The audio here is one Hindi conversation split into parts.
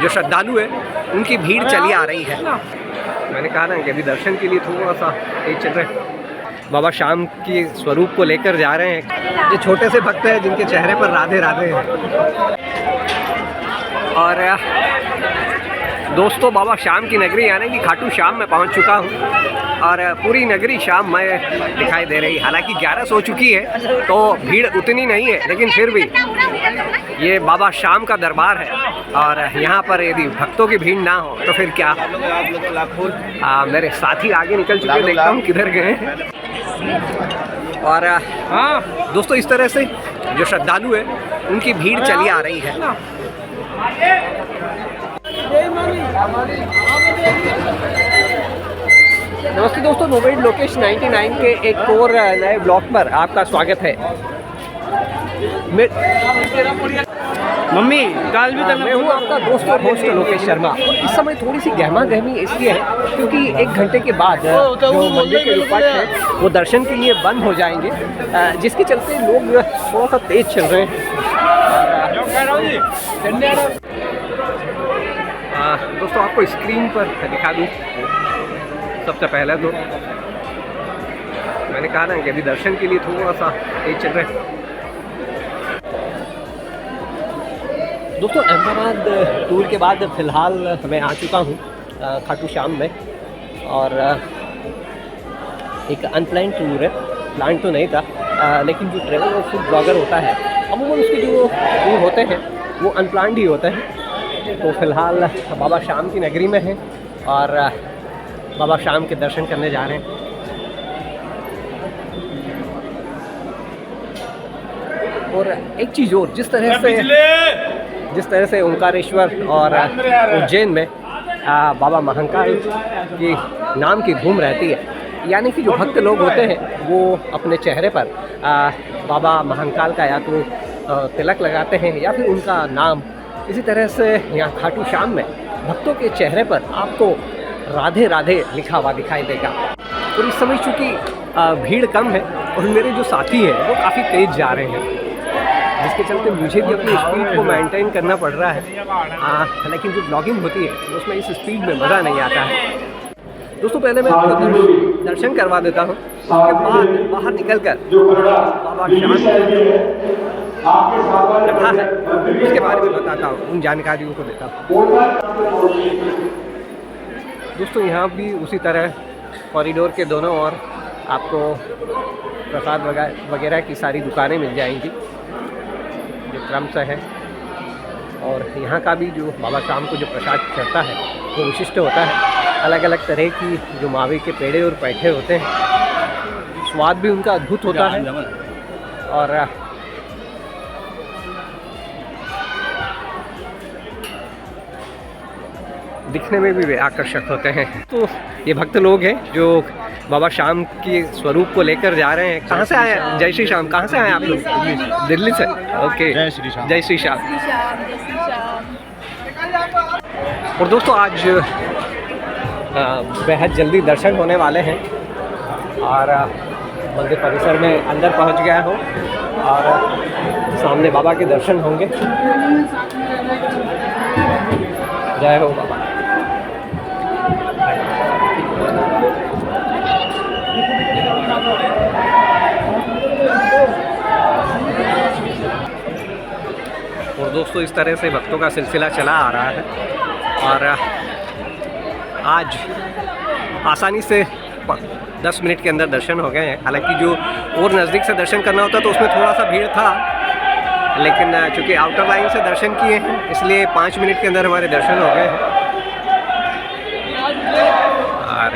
जो श्रद्धालु है उनकी भीड़ चली आ रही है। मैंने कहा ना कि अभी दर्शन के लिए थोड़ा सा तेज चल रहे हैं। बाबा शाम के स्वरूप को लेकर जा रहे हैं। ये छोटे से भक्त हैं जिनके चेहरे पर राधे राधे हैं। और दोस्तों, बाबा शाम की नगरी यानी कि खाटू श्याम में पहुंच चुका हूं और पूरी नगरी शाममय दिखाई दे रही है। हालांकि 11 हो चुकी है तो भीड़ उतनी नहीं है, लेकिन फिर भी ये बाबा शाम का दरबार है और यहाँ पर यदि भक्तों की भीड़ ना हो तो फिर क्या। मेरे साथी आगे निकल चुके, देखता हूँ किधर गए। और दोस्तों, इस तरह से जो श्रद्धालु है उनकी भीड़ चली आ रही है। नमस्ते दोस्तों, नोवेड लोकेश 99 के एक और नए ब्लॉग पर आपका स्वागत है। मम्मी काल भी मैं हूँ आपका दोस्त और होस्ट लोकेश शर्मा। और इस समय थोड़ी सी गहमा गहमी इसलिए है क्योंकि 1 घंटे के बाद जो मंदिर के रुपट है वो दर्शन के लिए बंद हो जाएंगे, जिसके चलते लोग थोड़ा सा तेज चल रहे हैं। दोस्तों, आपको स्क्रीन पर दिखा दूँ। सबसे पहले तो मैंने कहा ना कि अभी दर्शन के लिए थोड़ा सा तेज चल रहे हैं। दोस्तों, अहमदाबाद टूर के बाद फ़िलहाल मैं आ चुका हूँ खाटू श्याम में और एक अनप्लान टूर है। प्लान तो नहीं था, लेकिन जो ट्रैवल और फूड ब्लॉगर होता है अमूमन उसके जो टूर होते हैं वो अनप्लान्ड ही होते हैं। तो फ़िलहाल बाबा शाम की नगरी में हैं और बाबा शाम के दर्शन करने जा रहे हैं। और एक चीज़ और, जिस तरह से ओंकारेश्वर और उज्जैन में बाबा महाकाल की नाम की धूम रहती है, यानी कि जो भक्त लोग होते हैं वो अपने चेहरे पर बाबा महाकाल का या तो तिलक लगाते हैं या फिर उनका नाम। इसी तरह से यहाँ खाटू श्याम में भक्तों के चेहरे पर आपको राधे राधे लिखा हुआ दिखाई देगा। और इस समय चूँकि भीड़ कम है और मेरे जो साथी हैं वो काफ़ी तेज़ जा रहे हैं, जिसके चलते मुझे भी अपनी स्पीड को मेंटेन करना पड़ रहा है। लेकिन जो ब्लॉगिंग होती है उसमें इस स्पीड में मज़ा नहीं आता है। दोस्तों, पहले मैं दर्शन करवा देता हूँ, उसके बाद बाहर निकलकर बाबा शाम कथा है उसके बारे में बताता हूँ, उन जानकारियों को देता हूँ। दोस्तों, यहाँ भी उसी तरह कॉरिडोर के दोनों ओर आपको प्रसाद वगैरह की सारी दुकानें मिल जाएंगी जो क्रम से है। और यहाँ का भी जो बाबा शाम को जो प्रसाद चढ़ता है वो विशिष्ट होता है। अलग अलग तरह की जो मावे के पेड़े और पैठे होते हैं, स्वाद भी उनका अद्भुत होता है और दिखने में भी आकर्षक होते हैं। तो ये भक्त लोग हैं जो बाबा शाम के स्वरूप को लेकर जा रहे हैं। कहाँ से आए? जय श्री श्याम। कहाँ से आए आप लोग? दिल्ली से। ओके, जय श्री श्याम। जय श्री श्याम। और दोस्तों, आज बेहद जल्दी दर्शन होने वाले हैं और मंदिर परिसर में अंदर पहुंच गया हूँ और सामने बाबा के दर्शन होंगे। जय हो बाबा। और दोस्तों, इस तरह से भक्तों का सिलसिला चला आ रहा है और आज आसानी से 10 मिनट के अंदर दर्शन हो गए हैं। हालांकि जो और नज़दीक से दर्शन करना होता तो उसमें थोड़ा सा भीड़ था, लेकिन चूँकि आउटर लाइन से दर्शन किए हैं इसलिए 5 मिनट के अंदर हमारे दर्शन हो गए हैं। और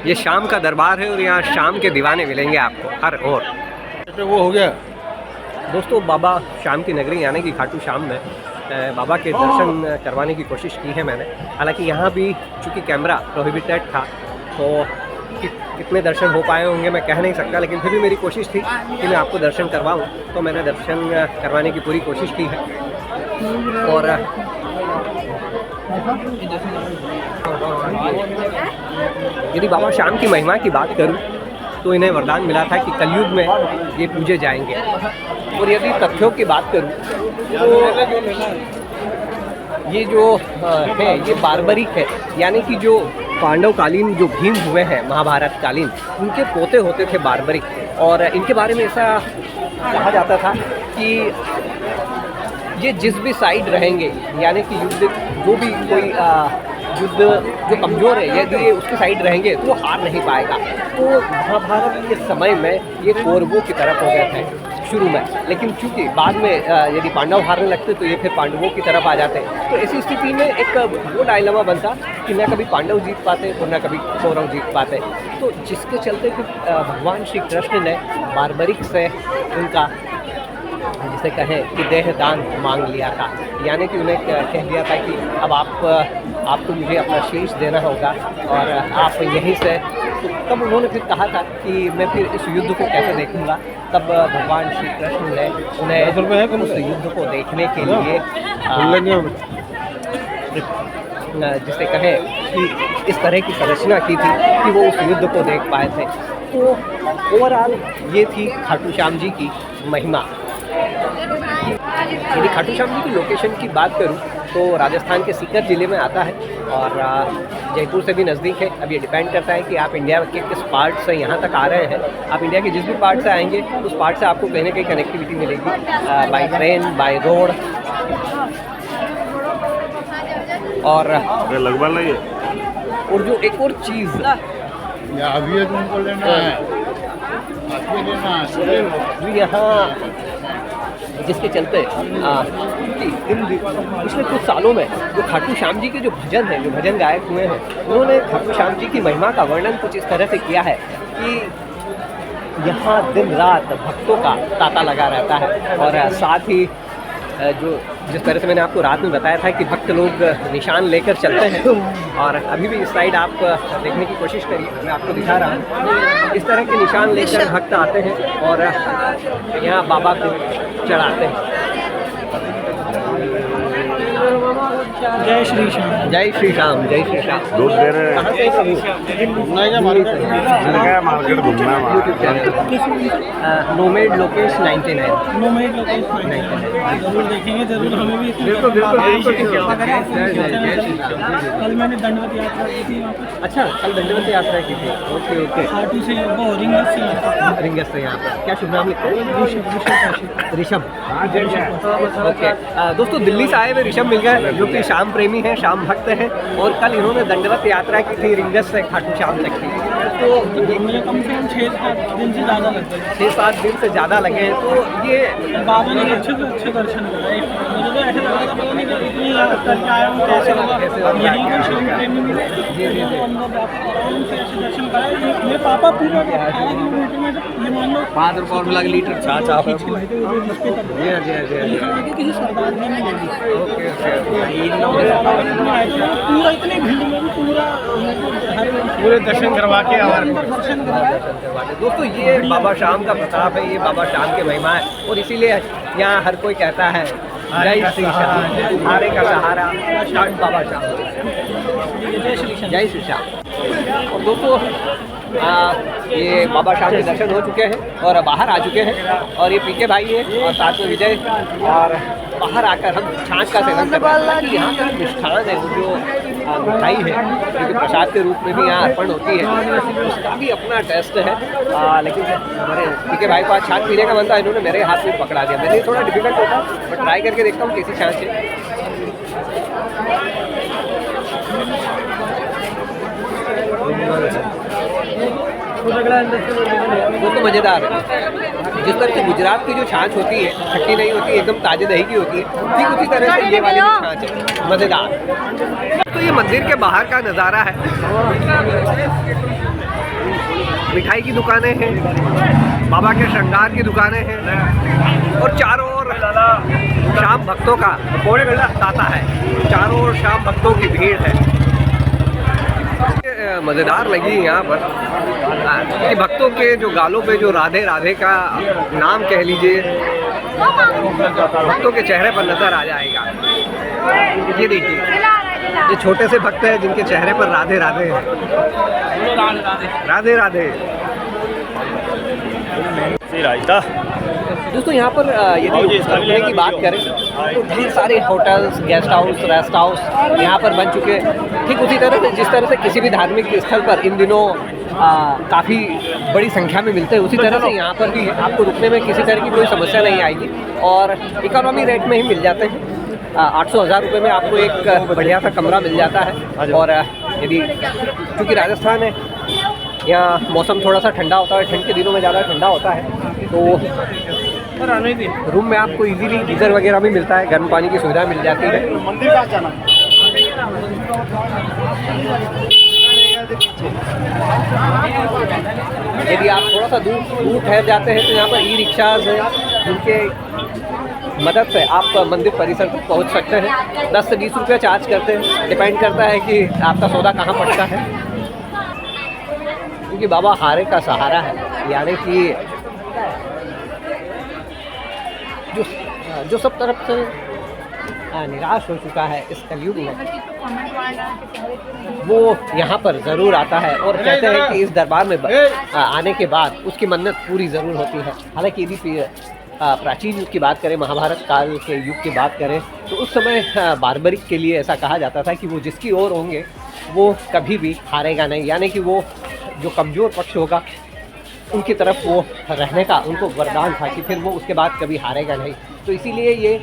ये शाम का दरबार है और यहाँ शाम के दीवाने मिलेंगे आपको हर ओर। वो हो गया दोस्तों, बाबा शाम की नगरी यानी कि खाटू श्याम में बाबा के दर्शन करवाने की कोशिश की है मैंने। हालांकि यहाँ भी चूँकि कैमरा प्रोहिबिटेड था तो कितने दर्शन हो पाए होंगे मैं कह नहीं सकता, लेकिन फिर भी मेरी कोशिश थी कि मैं आपको दर्शन करवाऊँ, तो मैंने दर्शन करवाने की पूरी कोशिश की है। और यदि बाबा शाम की महिमा की बात करूं तो इन्हें वरदान मिला था कि कलयुग में ये पूजे जाएंगे। और यदि तथ्यों की बात करूँ तो ये जो है ये बार्बरिक है, यानी कि जो पांडव कालीन जो भीम हुए हैं महाभारत कालीन, उनके पोते होते थे बार्बरिक। और इनके बारे में ऐसा कहा जाता था कि ये जिस भी साइड रहेंगे, यानी कि युद्ध जो भी कोई युद्ध जो कमज़ोर है यदि ये उसकी साइड रहेंगे तो वो हार नहीं पाएगा। तो महाभारत के समय में ये कौरवों की तरफ हो गए थे शुरू में, लेकिन चूंकि बाद में यदि पांडव हारने लगते तो ये फिर पांडवों की तरफ आ जाते। तो ऐसी स्थिति में एक वो डायलेमा बनता कि न कभी पांडव जीत पाते और न कभी कौरव जीत पाते। तो जिसके चलते कि भगवान श्री कृष्ण ने बार्बरिक से उनका जिसे कहें कि देह दान मांग लिया था, यानी कि उन्हें कह दिया था कि अब आपको मुझे अपना शीश देना होगा और आप यहीं से। तो तब उन्होंने फिर कहा था कि मैं फिर इस युद्ध को कैसे देखूंगा। तब भगवान श्री कृष्ण ने उन्हें उस युद्ध को देखने के लिए जिसे कहें कि इस तरह की संरचना की थी कि वो उस युद्ध को देख पाए थे। तो ओवरऑल ये थी खाटू श्याम जी की महिमा। यदि खाटू श्याम जी की लोकेशन की बात करूं तो राजस्थान के सीकर ज़िले में आता है और जयपुर से भी नज़दीक है। अब ये डिपेंड करता है कि आप इंडिया के किस पार्ट से यहाँ तक आ रहे हैं। आप इंडिया के जिस भी पार्ट से आएंगे उस पार्ट से आपको कहीं ना कहीं कनेक्टिविटी मिलेगी, बाई ट्रेन, बाई रोड। और लगभग नहीं और जो एक और चीज़ अभी तुमको लेना है, यहाँ जिसके चलते पिछले कुछ सालों में जो खाटू श्याम जी के जो भजन हैं, जो भजन गायक हुए हैं, उन्होंने खाटू श्याम जी की महिमा का वर्णन कुछ इस तरह से किया है कि यहाँ दिन रात भक्तों का तांता लगा रहता है। और साथ ही जो जिस तरह से मैंने आपको रात में बताया था कि भक्त लोग निशान लेकर चलते हैं, और अभी भी इस साइड आप देखने की कोशिश करिए, मैं आपको दिखा रहा हूँ। इस तरह के निशान लेकर भक्त आते हैं और यहाँ बाबा को चढ़ाते हैं। जय श्री श्याम, जय श्री राम, जय श्री राम। दूध दे रहे हैं। कहाँ से मार्केट घूमना YouTube channel nomad Lokesh 99। Nomad location जरूर देखेंगे, जरूर हमें भी बिल्कुल बिल्कुल बिल्कुल। कल मैंने दंडवत यात्रा की थी वहाँ पर। अच्छा, कल दंडवत यात्रा की थी। Okay okay. खाटू से वो रिंगस से रिंगस से यहाँ पर क्या शुभ नाम लिखते हैं? ऋषभ। ओके दोस्तों, दिल्ली से आए हुए ऋषभ मिल गए जो कि श्याम प्रेमी हैं, श्याम भक्त हैं, और कल इन्होंने दंडवत यात्रा की थी रिंगस से खाटू श्याम तक की। तो मुझे कम से कम 6-7 दिन से ज़्यादा लग गए। 6-7 दिन से ज़्यादा लगे हैं। तो ये बाबा ने अच्छे से अच्छे दर्शन कराए। मुझे तो ऐसा लगा था पता नहीं कि इतनी करके आया हूँ कैसे होगा। यहीं कोई श्याम प्रेमी मिले तो अंदर जाकर आराम से ऐसे दर्शन कराए। ये पापा पूरा 18 किलोमीटर में ये मान लो 5 रुपये और मिला लीटर छाछ आप किसी सरदार जी ने लगी। पूरा इतनी भीड़ में भी पूरे दर्शन करवा के दर्शन करवाए। दोस्तों, ये बाबा श्याम का प्रताप है, ये बाबा श्याम की महिमा है, और इसीलिए यहाँ हर कोई कहता है जय श्री श्याम, हारे का सहारा बाबा श्याम। जय श्री श्याम। और दोस्तों, ये बाबा श्याम के दर्शन हो चुके हैं और बाहर आ चुके हैं, और ये पीके भाई है और साथ में विजय। और बाहर आकर हम छाछ का सेवन कर रहे हैं। यहाँ का मिष्ठान है, वो जो मिठाई है जो कि प्रसाद के रूप में भी यहाँ अर्पण होती है, उसका भी अपना टेस्ट है। लेकिन हमारे पीके भाई को आज छाछ पीने का मन था, इन्होंने मेरे हाथ में पकड़ा दिया। मेरे लिए थोड़ा डिफिकल्ट होता, बट ट्राई करके देखता हूँ कैसी छाछ है। वो तो मज़ेदार है। जिस तरह से गुजरात की जो छाछ होती है खट्टी नहीं होती, एकदम ताजे दही की होती है, ठीक उसी तरह से ये वाली भी छाछ है, मज़ेदार। तो ये मंदिर के बाहर का नज़ारा है। मिठाई की दुकानें हैं, बाबा के श्रृंगार की दुकानें हैं, और चारों ओर श्याम भक्तों का तांता है। चारों ओर श्याम भक्तों की भीड़ है। मज़ेदार लगी यहाँ पर कि भक्तों के जो गालों पे जो राधे राधे का नाम कह लीजिए, भक्तों के चेहरे पर नज़र आ जाएगा। ये देखिए, ये छोटे से भक्त हैं जिनके चेहरे पर राधे राधे है, राधे राधे। दोस्तों यहाँ पर यदि रुकने की बात करें तो ढेर सारे hotels, guest house, rest house यहाँ पर बन चुके हैं। ठीक उसी तरह से जिस तरह से किसी भी धार्मिक स्थल पर इन दिनों काफ़ी बड़ी संख्या में मिलते हैं, उसी तरह से यहाँ पर भी आपको रुकने में किसी तरह की कोई समस्या नहीं आएगी और इकोनॉमी रेट में ही मिल जाते हैं। 800-1000 रुपये में आपको एक बढ़िया सा कमरा मिल जाता है। और यदि चूँकि राजस्थान है, यहाँ मौसम थोड़ा सा ठंडा होता है, ठंड के दिनों में ज़्यादा ठंडा होता है, तो रूम में आपको इजीली गीज़र वगैरह भी मिलता है, गर्म पानी की सुविधा मिल जाती है। मंदिर का जाना यदि आप थोड़ा सा दूर ठहर जाते हैं तो यहाँ पर ई रिक्शाज हैं, जिनके मदद से आप मंदिर परिसर तक पहुँच सकते हैं। 10 से 20 रुपये चार्ज करते हैं, डिपेंड करता है कि आपका सौदा कहाँ पड़ता है। क्योंकि बाबा हारे का सहारा है, यानी कि जो सब तरफ से निराश हो चुका है इस कलयुग में, वो यहाँ पर ज़रूर आता है और कहते हैं कि इस दरबार में आने के बाद उसकी मन्नत पूरी ज़रूर होती है। हालांकि यदि प्राचीन युग की बात करें, महाभारत काल के युग की बात करें, तो उस समय बार्बरिक के लिए ऐसा कहा जाता था कि वो जिसकी ओर होंगे वो कभी भी हारेगा नहीं, यानी कि वो जो कमज़ोर पक्ष होगा उनकी तरफ वो रहने का उनको वरदान था कि फिर वो उसके बाद कभी हारेगा नहीं। तो इसीलिए ये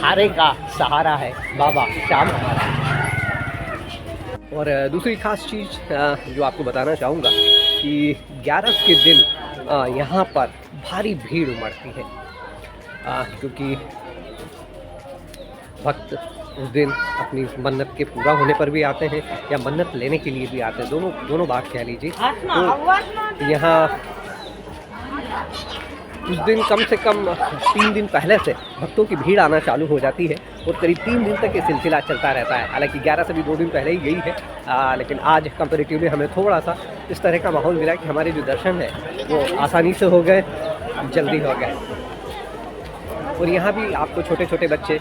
हारे का सहारा है बाबा श्याम हमारा। और दूसरी ख़ास चीज़ जो आपको बताना चाहूँगा कि 11 के दिन यहाँ पर भारी भीड़ उमड़ती है, क्योंकि भक्त उस दिन अपनी मन्नत के पूरा होने पर भी आते हैं या मन्नत लेने के लिए भी आते हैं, दोनों बात कह लीजिए। तो यहाँ उस दिन कम से कम 3 दिन पहले से भक्तों की भीड़ आना चालू हो जाती है और करीब 3 दिन तक ये सिलसिला चलता रहता है। हालांकि 11 से भी 2 दिन पहले ही गई है, लेकिन आज कंपैरेटिवली हमें थोड़ा सा इस तरह का माहौल मिला कि हमारे जो दर्शन है वो आसानी से हो गए, जल्दी हो गए। और यहाँ भी आपको छोटे छोटे बच्चे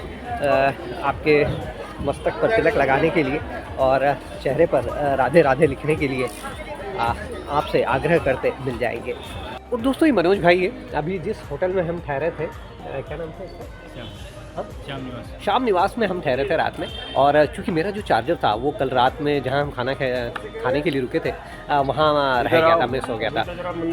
आपके मस्तक पर तिलक लगाने के लिए और चेहरे पर राधे राधे लिखने के लिए आपसे आग्रह करते मिल जाएंगे। और दोस्तों ये मनोज भाई है, अभी जिस होटल में हम ठहरे थे, क्या नाम था इसका? श्याम निवास में हम ठहरे थे रात में। और चूँकि मेरा जो चार्जर था वो कल रात में जहाँ हम खाने के लिए रुके थे वहाँ रह गया था, मिस हो गया था।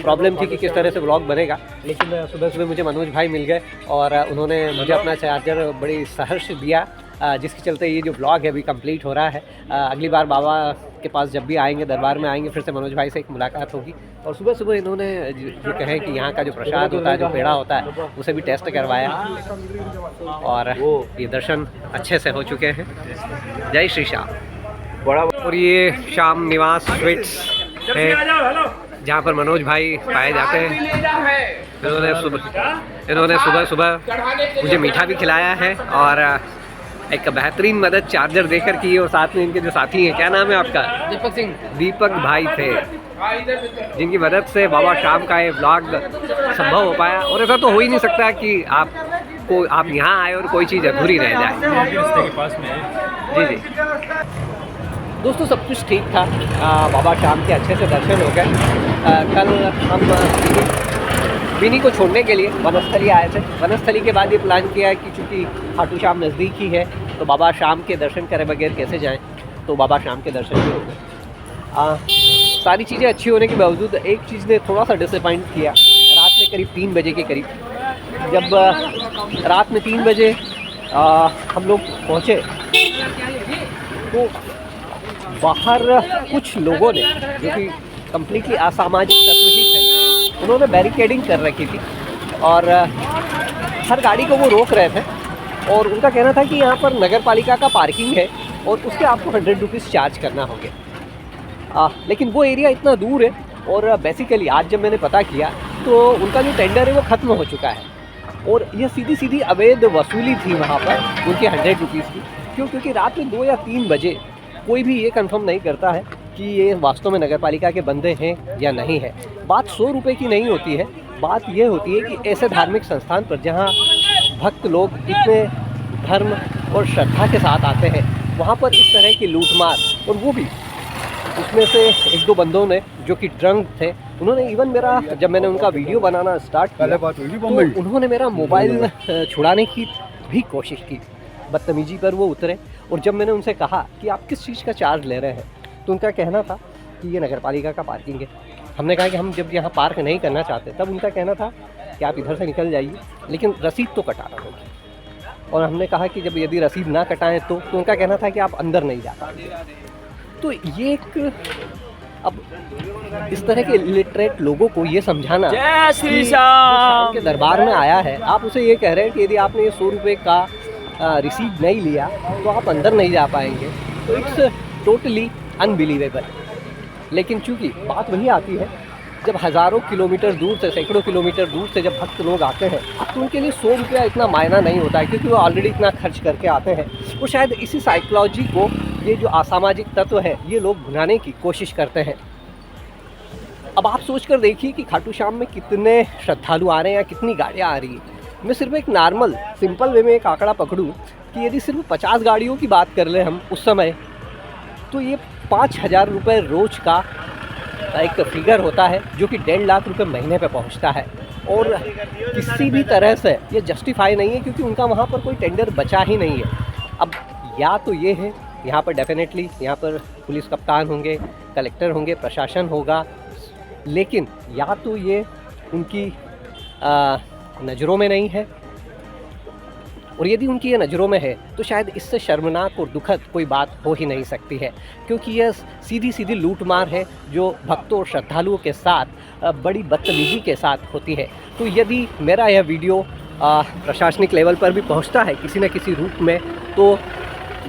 प्रॉब्लम थी कि किस तरह से ब्लॉग बनेगा, लेकिन सुबह सुबह मुझे मनोज भाई मिल गए और उन्होंने मुझे अपना चार्जर बड़ी सहर्ष दिया, जिसके चलते ये जो ब्लॉग है अभी कंप्लीट हो रहा है। अगली बार बाबा के पास जब भी आएंगे, दरबार में आएंगे, फिर से मनोज भाई से एक मुलाकात होगी। और सुबह सुबह इन्होंने जो कहें कि यहाँ का जो प्रसाद होता है, जो पेड़ा होता है, उसे भी टेस्ट करवाया और ये दर्शन अच्छे से हो चुके हैं। जय श्री श्याम। और ये श्याम निवास स्वीट्स है जहाँ पर मनोज भाई पाए जाते हैं। इन्होंने सुबह सुबह मुझे मीठा भी खिलाया है और एक बेहतरीन मदद चार्जर देकर की। और साथ में इनके जो साथी हैं, क्या नाम है आपका? दीपक सिंह। दीपक भाई थे, जिनकी मदद से बाबा श्याम का ये ब्लॉग संभव हो पाया। और ऐसा तो हो ही नहीं सकता कि आप यहाँ आए और कोई चीज़ अधूरी रह जाए। जी जी दोस्तों, सब कुछ ठीक था। बाबा श्याम के अच्छे से दर्शन हो गए। कल हम बिनी को छोड़ने के लिए वनस्थली आए थे। वनस्थली के बाद ये प्लान किया कि चूँकि खाटू श्याम नज़दीक ही है तो बाबा श्याम के दर्शन करे बगैर कैसे जाएं, तो बाबा श्याम के दर्शन भी हो गए। सारी चीज़ें अच्छी होने के बावजूद एक चीज़ ने थोड़ा सा डिसअपॉइंट किया। रात में करीब 3 बजे के करीब, जब रात में 3 बजे हम लोग पहुँचे तो बाहर कुछ लोगों ने, जो कि कम्प्लीटली असामाजिक तत्व ही थे, उन्होंने बैरिकेडिंग कर रखी थी और हर गाड़ी को वो रोक रहे थे। और उनका कहना था कि यहाँ पर नगर पालिका का पार्किंग है और उसके आपको 100 रुपीज़ चार्ज करना होगा। लेकिन वो एरिया इतना दूर है और बेसिकली आज जब मैंने पता किया तो उनका जो टेंडर है वो ख़त्म हो चुका है और यह सीधी सीधी अवैध वसूली थी वहाँ पर उनके 100 रुपीज़ की। क्योंकि रात में 2 या 3 बजे कोई भी ये कंफर्म नहीं करता है कि ये वास्तव में नगर पालिका के बंदे हैं या नहीं है। बात 100 रुपये की नहीं होती है, बात ये होती है कि ऐसे धार्मिक संस्थान पर जहाँ भक्त लोग इतने धर्म और श्रद्धा के साथ आते हैं, वहाँ पर इस तरह की लूटमार, और वो भी उसमें से 1-2 बंदों ने जो कि ड्रंक थे उन्होंने इवन मेरा, जब मैंने उनका वीडियो बनाना स्टार्ट किया बात हुई तो उन्होंने मेरा मोबाइल छुड़ाने की भी कोशिश की। बदतमीजी पर वो उतरे। और जब मैंने उनसे कहा कि आप किस चीज़ का चार्ज ले रहे हैं, तो उनका कहना था कि ये नगर पालिका का पार्किंग है। हमने कहा कि हम जब यहाँ पार्क नहीं करना चाहते, तब उनका कहना था कि आप इधर से निकल जाइए, लेकिन रसीद तो कटाना होगी। और हमने कहा कि जब यदि रसीद ना कटाएं तो उनका कहना था कि आप अंदर नहीं जा पाएंगे। तो ये एक, अब इस तरह के इलिटरेट लोगों को ये समझाना, जय श्री कि श्याम के दरबार में आया है, आप उसे ये कह रहे हैं कि यदि आपने ये 100 रुपये का रिसीट नहीं लिया तो आप अंदर नहीं जा पाएंगे, तो इट्स टोटली अनबिलीवेबल। लेकिन चूंकि बात वही आती है, जब हज़ारों किलोमीटर दूर से, सैकड़ों किलोमीटर दूर से जब भक्त लोग आते हैं, तो उनके लिए 100 रुपया इतना मायना नहीं होता है, क्योंकि वो ऑलरेडी इतना खर्च करके आते हैं। वो शायद इसी साइकोलॉजी को, ये जो असामाजिक तत्व है, ये लोग भुनाने की कोशिश करते हैं। अब आप सोच कर देखिए कि खाटू श्याम में कितने श्रद्धालु आ रहे हैं या कितनी गाड़ियाँ आ रही हैं। मैं सिर्फ एक नॉर्मल सिंपल वे में एक आंकड़ा पकड़ूं कि यदि सिर्फ 50 गाड़ियों की बात कर लें हम उस समय, तो ये 5,000 रुपये रोज़ का एक फिगर होता है, जो कि 1.5 लाख रुपए महीने पे पहुंचता है। और किसी भी तरह से ये जस्टिफाई नहीं है, क्योंकि उनका वहाँ पर कोई टेंडर बचा ही नहीं है। अब या तो ये है, यहाँ पर डेफिनेटली यहाँ पर पुलिस कप्तान होंगे, कलेक्टर होंगे, प्रशासन होगा, लेकिन या तो ये उनकी नज़रों में नहीं है, और यदि उनकी ये नज़रों में है तो शायद इससे शर्मनाक और दुखद कोई बात हो ही नहीं सकती है, क्योंकि यह सीधी सीधी लूटमार है जो भक्तों और श्रद्धालुओं के साथ बड़ी बदतमीजी के साथ होती है। तो यदि मेरा यह वीडियो प्रशासनिक लेवल पर भी पहुंचता है किसी न किसी रूप में, तो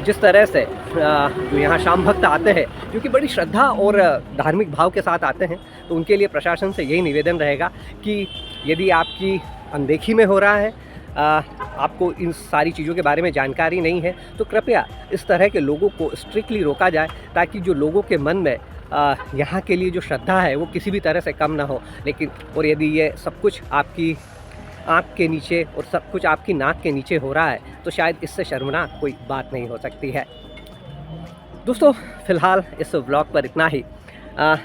जिस तरह से जो यहाँ शाम भक्त आते हैं, जो कि बड़ी श्रद्धा और धार्मिक भाव के साथ आते हैं, तो उनके लिए प्रशासन से यही निवेदन रहेगा कि यदि आपकी अनदेखी में हो रहा है, आपको इन सारी चीज़ों के बारे में जानकारी नहीं है, तो कृपया इस तरह के लोगों को स्ट्रिक्टली रोका जाए, ताकि जो लोगों के मन में यहाँ के लिए जो श्रद्धा है वो किसी भी तरह से कम ना हो। लेकिन और यदि ये सब कुछ आपकी आँख के नीचे और सब कुछ आपकी नाक के नीचे हो रहा है, तो शायद इससे शर्मनाक कोई बात नहीं हो सकती है। दोस्तों, फ़िलहाल इस व्लॉग पर इतना ही।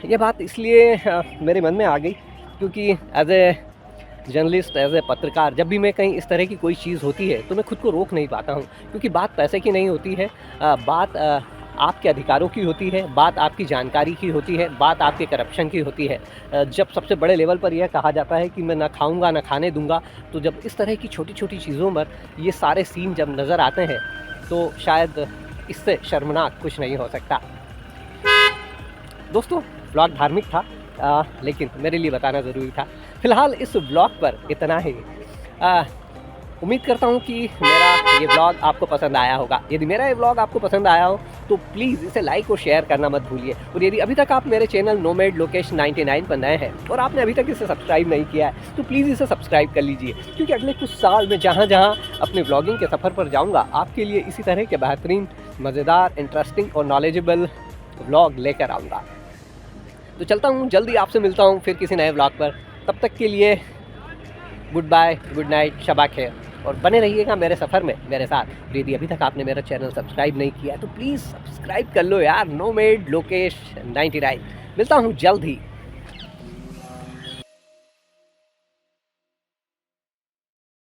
ये बात इसलिए मेरे मन में आ गई क्योंकि as a journalist, as a पत्रकार, जब भी मैं कहीं इस तरह की कोई चीज़ होती है तो मैं खुद को रोक नहीं पाता हूँ, क्योंकि बात पैसे की नहीं होती है, बात आपके अधिकारों की होती है, बात आपकी जानकारी की होती है, बात आपके करप्शन की होती है। जब सबसे बड़े लेवल पर यह कहा जाता है कि मैं ना खाऊंगा ना खाने दूंगा, तो जब इस तरह की छोटी छोटी चीज़ों पर ये सारे सीन जब नज़र आते हैं, तो शायद इससे शर्मनाक कुछ नहीं हो सकता। दोस्तों, ब्लॉग धार्मिक था, लेकिन मेरे लिए बताना ज़रूरी था। फ़िलहाल इस ब्लॉग पर इतना ही। उम्मीद करता हूँ कि मेरा ये ब्लॉग आपको पसंद आया होगा। यदि मेरा ये ब्लॉग आपको पसंद आया हो तो प्लीज़ इसे लाइक और शेयर करना मत भूलिए। और यदि अभी तक आप मेरे चैनल नोमैड लोकेश 99 पर नए हैं और आपने अभी तक इसे सब्सक्राइब नहीं किया है, तो प्लीज़ इसे सब्सक्राइब कर लीजिए, क्योंकि अगले कुछ साल में जहाँ जहाँ अपने ब्लॉगिंग के सफ़र पर जाऊँगा, आपके लिए इसी तरह के बेहतरीन, मज़ेदार, इंटरेस्टिंग और नॉलेजेबल ब्लॉग लेकर आऊँगा। तो चलता हूँ, जल्दी आपसे मिलता हूँ फिर किसी नए ब्लॉग पर। तब तक के लिए good bye, good night, Shaba खैर, और बने रहिएगा मेरे सफ़र में मेरे साथ। यदि अभी तक आपने मेरा चैनल सब्सक्राइब नहीं किया तो प्लीज़ सब्सक्राइब कर लो यार, नोमैड लोकेश 99। मिलता हूँ जल्द ही।